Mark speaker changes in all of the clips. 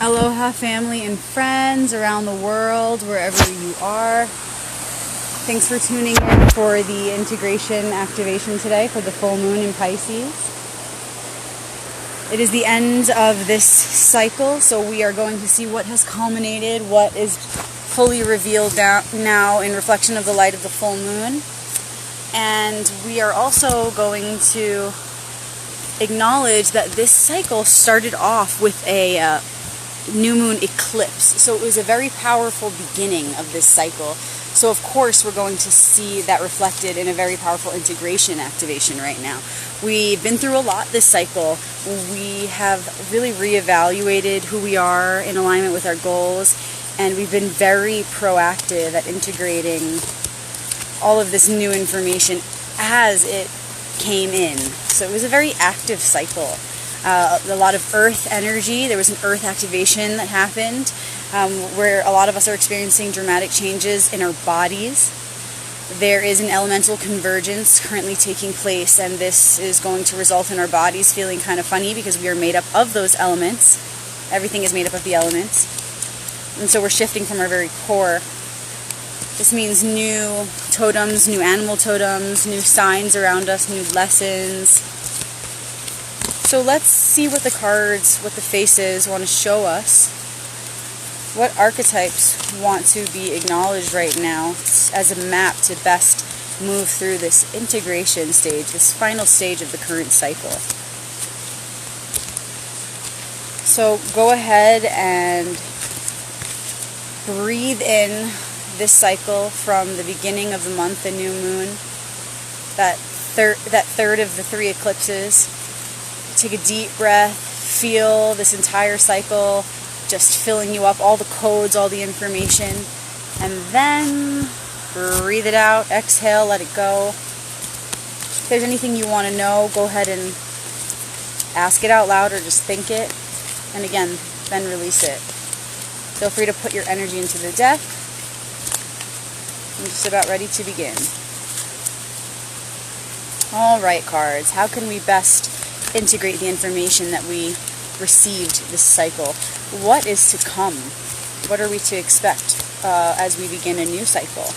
Speaker 1: Aloha family and friends around the world, wherever you are. Thanks for tuning in for the integration activation today for the full moon in Pisces. It is the end of this cycle, so we are going to see what has culminated, what is fully revealed now in reflection of the light of the full moon. And we are also going to acknowledge that this cycle started off with a new moon eclipse. So it was a very powerful beginning of this cycle. So of course we're going to see that reflected in a very powerful integration activation right now. We've been through a lot this cycle. We have really reevaluated who we are in alignment with our goals, and we've been very proactive at integrating all of this new information as it came in. So it was a very active cycle. A lot of earth energy. There was an earth activation that happened where a lot of us are experiencing dramatic changes in our bodies. There is an elemental convergence currently taking place, and this is going to result in our bodies feeling kind of funny because we are made up of those elements. Everything is made up of the elements. And so we're shifting from our very core. This means new totems, new animal totems, new signs around us, new lessons. So let's see what the cards, what the faces want to show us. What archetypes want to be acknowledged right now as a map to best move through this integration stage, this final stage of the current cycle. So go ahead and breathe in this cycle from the beginning of the month, the new moon, that third of the three eclipses. Take a deep breath, feel this entire cycle just filling you up, all the codes, all the information, and then breathe it out, exhale, let it go. If there's anything you want to know, go ahead and ask it out loud or just think it, and again, then release it. Feel free to put your energy into the deck. I'm just about ready to begin. Alright, cards, how can we best integrate the information that we received this cycle? What is to come? What are we to expect as we begin a new cycle?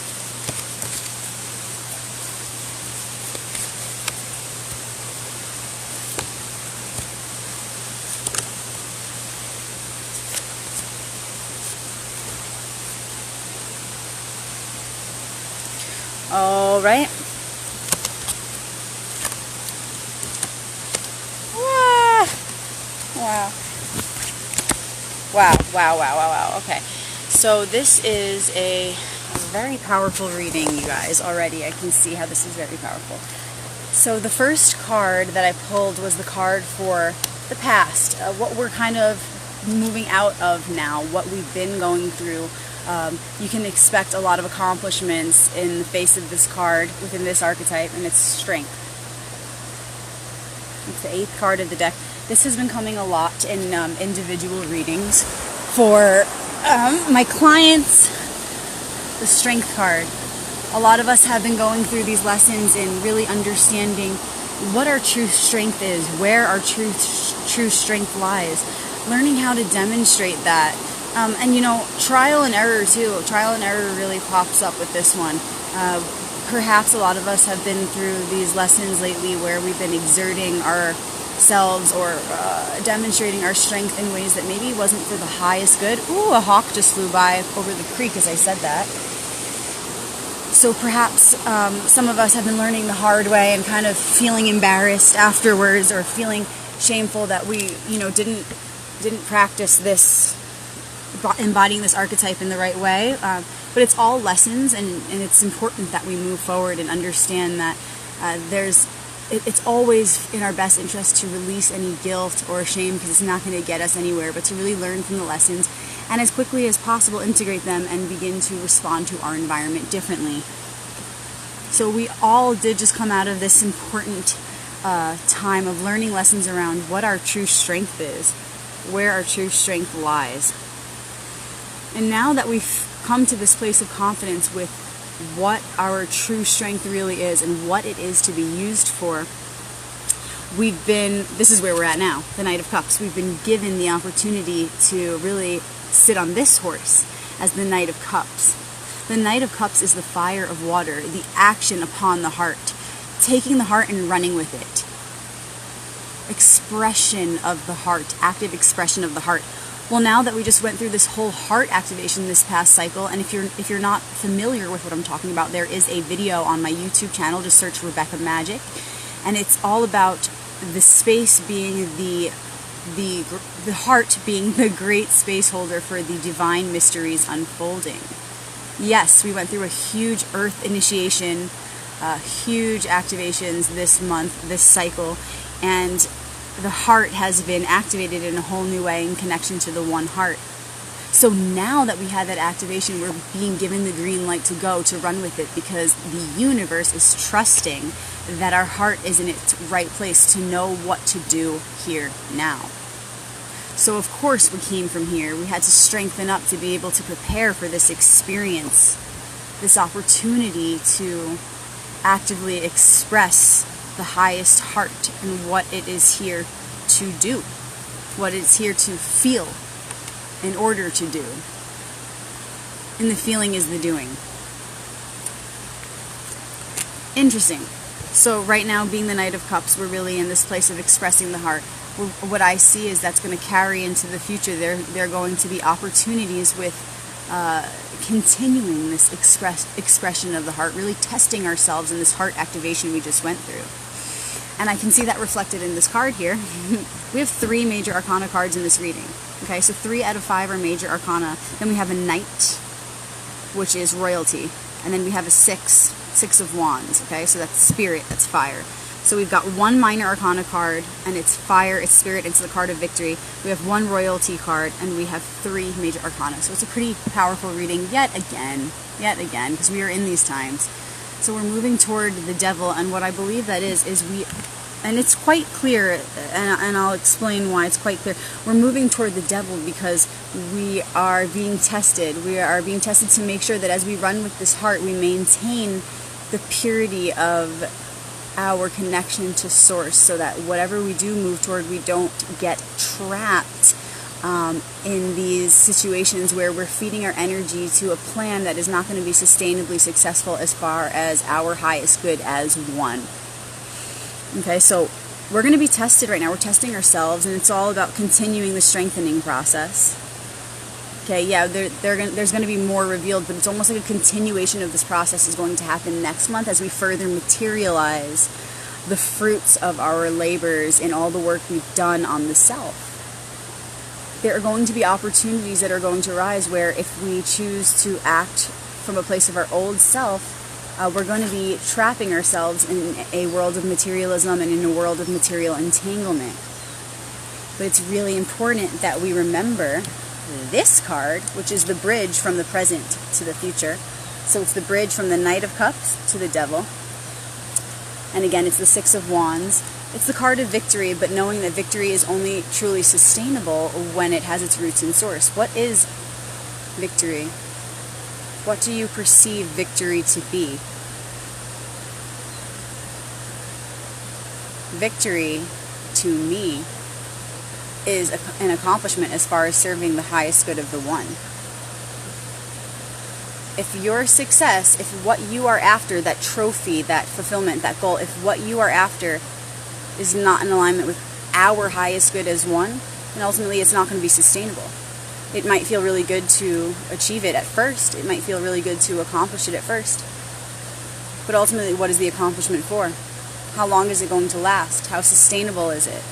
Speaker 1: All right. Wow. Okay. So this is a very powerful reading, you guys. Already I can see how this is very powerful. So the first card that I pulled was the card for the past, what we're kind of moving out of now, what we've been going through. You can expect a lot of accomplishments in the face of this card within this archetype, and it's strength. It's the 8th card of the deck. This has been coming a lot in individual readings for my clients. The strength card. A lot of us have been going through these lessons in really understanding what our true strength is, where our true strength lies, learning how to demonstrate that. And you know, trial and error too. Trial and error really pops up with this one. Perhaps a lot of us have been through these lessons lately where we've been exerting ourselves or demonstrating our strength in ways that maybe wasn't for the highest good. Ooh, a hawk just flew by over the creek as I said that. So perhaps some of us have been learning the hard way and kind of feeling embarrassed afterwards, or feeling shameful that we, didn't practice this, embodying this archetype in the right way. But it's all lessons, and it's important that we move forward and understand that it's always in our best interest to release any guilt or shame, because it's not going to get us anywhere, but to really learn from the lessons and as quickly as possible integrate them and begin to respond to our environment differently. So we all did just come out of this important time of learning lessons around what our true strength is, where our true strength lies. And now that we've come to this place of confidence with what our true strength really is and what it is to be used for, this is where we're at now, the Knight of Cups. We've been given the opportunity to really sit on this horse as the Knight of Cups. The Knight of Cups is the fire of water, the action upon the heart, taking the heart and running with it. Expression of the heart, active expression of the heart. Well, now that we just went through this whole heart activation this past cycle, and if you're not familiar with what I'm talking about, there is a video on my YouTube channel. Just search Rebecca Magic, and it's all about the space being the heart being the great space holder for the divine mysteries unfolding. Yes, we went through a huge earth initiation, huge activations this month, this cycle, and the heart has been activated in a whole new way in connection to the one heart. So now that we had that activation, we're being given the green light to go, to run with it, because the universe is trusting that our heart is in its right place to know what to do here now. So of course we came from here. We had to strengthen up to be able to prepare for this experience, this opportunity to actively express the highest heart and what it is here to do, what it's here to feel in order to do. And the feeling is the doing. Interesting. So right now, being the Knight of Cups, we're really in this place of expressing the heart. What I see is that's going to carry into the future. There are going to be opportunities with continuing this expression of the heart, really testing ourselves in this heart activation we just went through. And I can see that reflected in this card here. We have 3 major arcana cards in this reading. Okay, so 3 out of 5 are major arcana. Then we have a Knight, which is royalty. And then we have a 6 of Wands. Okay, so that's spirit, that's fire. So we've got 1 minor arcana card, and it's fire, it's spirit, it's the card of victory. We have 1 royalty card, and we have 3 major arcana. So it's a pretty powerful reading yet again, because we are in these times. So we're moving toward the devil, and what I believe that is and it's quite clear, and I'll explain why it's quite clear. We're moving toward the devil because we are being tested. We are being tested to make sure that as we run with this heart, we maintain the purity of our connection to source, so that whatever we do move toward, we don't get trapped in these situations where we're feeding our energy to a plan that is not going to be sustainably successful as far as our highest good as one. Okay, so we're going to be tested right now. We're testing ourselves, and it's all about continuing the strengthening process. Okay, yeah, there's going to be more revealed, but it's almost like a continuation of this process is going to happen next month as we further materialize the fruits of our labors in all the work we've done on the self. There are going to be opportunities that are going to arise where if we choose to act from a place of our old self, we're going to be trapping ourselves in a world of materialism and in a world of material entanglement. But it's really important that we remember this card, which is the bridge from the present to the future. So it's the bridge from the Knight of Cups to the devil. And again, it's the 6 of Wands. It's the card of victory, but knowing that victory is only truly sustainable when it has its roots in source. What is victory? What do you perceive victory to be? Victory, to me, is an accomplishment as far as serving the highest good of the one. If your success, if what you are after, that trophy, that fulfillment, that goal, if what you are after is not in alignment with our highest good as one, then ultimately it's not going to be sustainable. It might feel really good to achieve it at first. It might feel really good to accomplish it at first. But ultimately, what is the accomplishment for? How long is it going to last? How sustainable is it?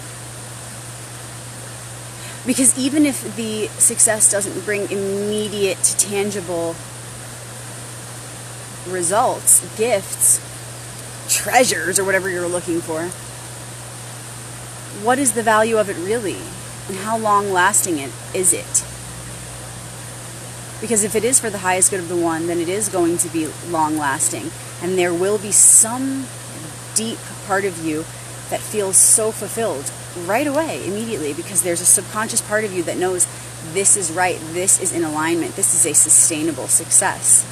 Speaker 1: Because even if the success doesn't bring immediate, tangible results, gifts, treasures, or whatever you're looking for, what is the value of it really? And how long lasting is it? Because if it is for the highest good of the one, then it is going to be long lasting. And there will be some deep part of you that feels so fulfilled right away, immediately, because there's a subconscious part of you that knows this is right, this is in alignment, this is a sustainable success.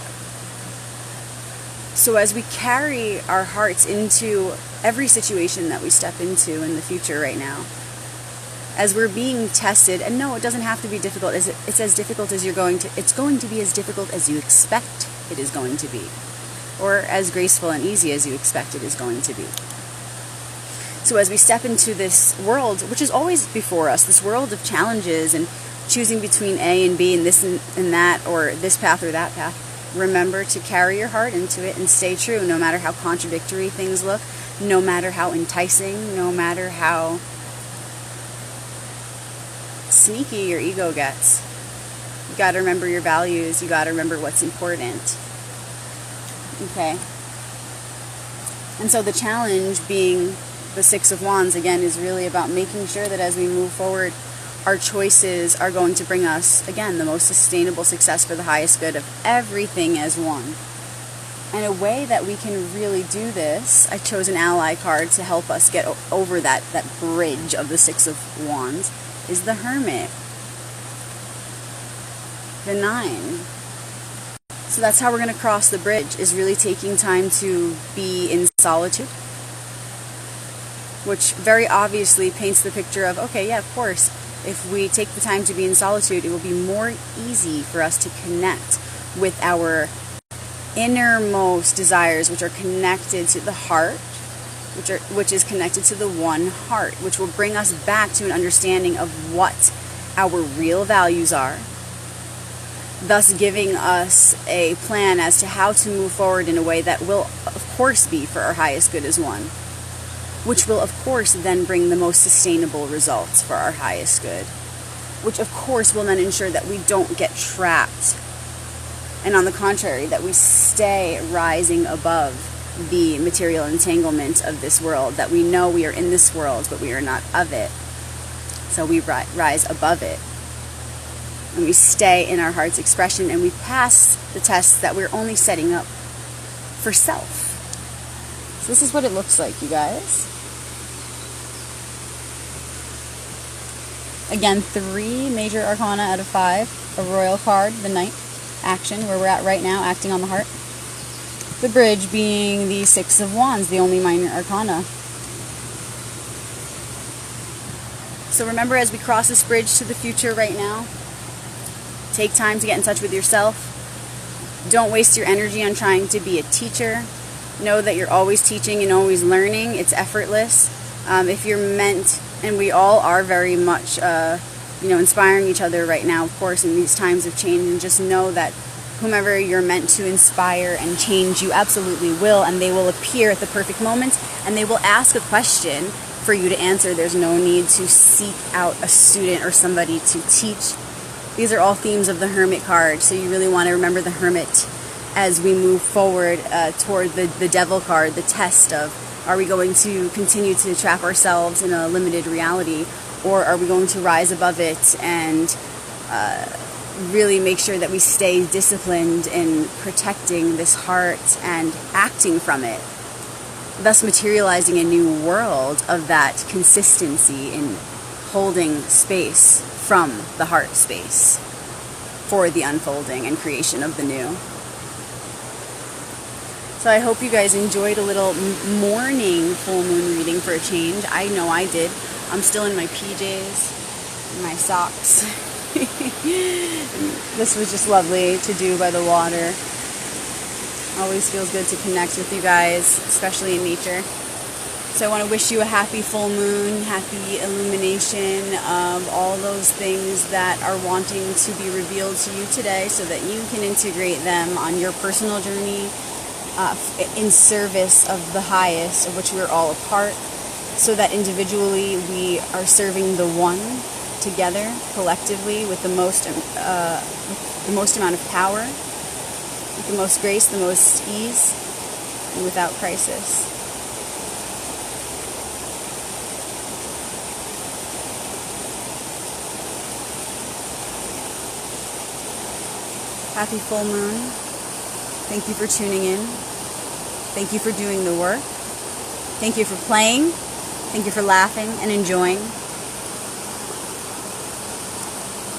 Speaker 1: So as we carry our hearts into every situation that we step into in the future right now, as we're being tested, and no, it doesn't have to be difficult. It's as difficult as it's going to be as difficult as you expect it is going to be, or as graceful and easy as you expect it is going to be. So as we step into this world, which is always before us, this world of challenges and choosing between A and B and this and that, or this path or that path, remember to carry your heart into it and stay true, no matter how contradictory things look, no matter how enticing, no matter how sneaky your ego gets. You got to remember your values. You got to remember what's important. Okay. And so the challenge being the Six of Wands, again, is really about making sure that as we move forward, our choices are going to bring us, again, the most sustainable success for the highest good of everything as one. And a way that we can really do this, I chose an ally card to help us get over that bridge of the Six of Wands, is the Hermit. The 9. So that's how we're going to cross the bridge, is really taking time to be in solitude, which very obviously paints the picture of, okay, yeah, of course, if we take the time to be in solitude, it will be more easy for us to connect with our innermost desires, which are connected to the heart, which is connected to the one heart, which will bring us back to an understanding of what our real values are, thus giving us a plan as to how to move forward in a way that will, of course, be for our highest good as one, which will, of course, then bring the most sustainable results for our highest good, which, of course, will then ensure that we don't get trapped, and on the contrary, that we stay rising above the material entanglement of this world, that we know we are in this world, but we are not of it. So we rise above it. And we stay in our heart's expression, and we pass the tests that we're only setting up for self. So this is what it looks like, you guys. Again, 3 major arcana out of 5. A royal card, the Knight, action, where we're at right now, acting on the heart. The bridge being the Six of Wands, the only minor arcana. So remember, as we cross this bridge to the future right now, take time to get in touch with yourself. Don't waste your energy on trying to be a teacher. Know that you're always teaching and always learning. It's effortless. If you're meant, and we all are very much, inspiring each other right now, of course, in these times of change, and just know that whomever you're meant to inspire and change, you absolutely will, and they will appear at the perfect moment, and they will ask a question for you to answer. There's no need to seek out a student or somebody to teach. These are all themes of the Hermit card, so you really want to remember the Hermit as we move forward toward the Devil card, the test of, are we going to continue to trap ourselves in a limited reality, or are we going to rise above it and really make sure that we stay disciplined in protecting this heart and acting from it, thus materializing a new world of that consistency in holding space from the heart space for the unfolding and creation of the new. So I hope you guys enjoyed a little morning full moon reading for a change. I know I did. I'm still in my PJs, my socks. This was just lovely to do by the water. Always feels good to connect with you guys, especially in nature. So I want to wish you a happy full moon, happy illumination of all those things that are wanting to be revealed to you today, so that you can integrate them on your personal journey in service of the highest, of which we're all a part, so that individually we are serving the one together, collectively, with the most amount of power, with the most grace, the most ease, and without crisis. Happy full moon. Thank you for tuning in. Thank you for doing the work. Thank you for playing. Thank you for laughing and enjoying.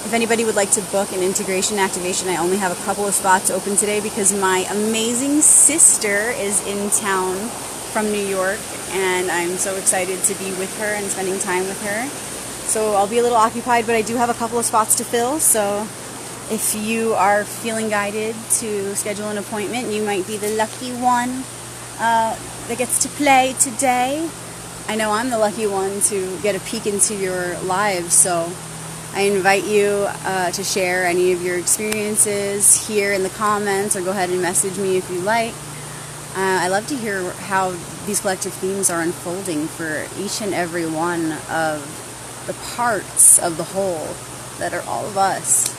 Speaker 1: If anybody would like to book an integration activation, I only have a couple of spots open today because my amazing sister is in town from New York, and I'm so excited to be with her and spending time with her. So I'll be a little occupied, but I do have a couple of spots to fill, so if you are feeling guided to schedule an appointment, you might be the lucky one that gets to play today. I know I'm the lucky one to get a peek into your lives, so I invite you to share any of your experiences here in the comments, or go ahead and message me if you like. I love to hear how these collective themes are unfolding for each and every one of the parts of the whole that are all of us.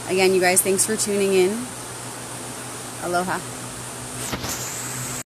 Speaker 1: Again, you guys, thanks for tuning in. Aloha.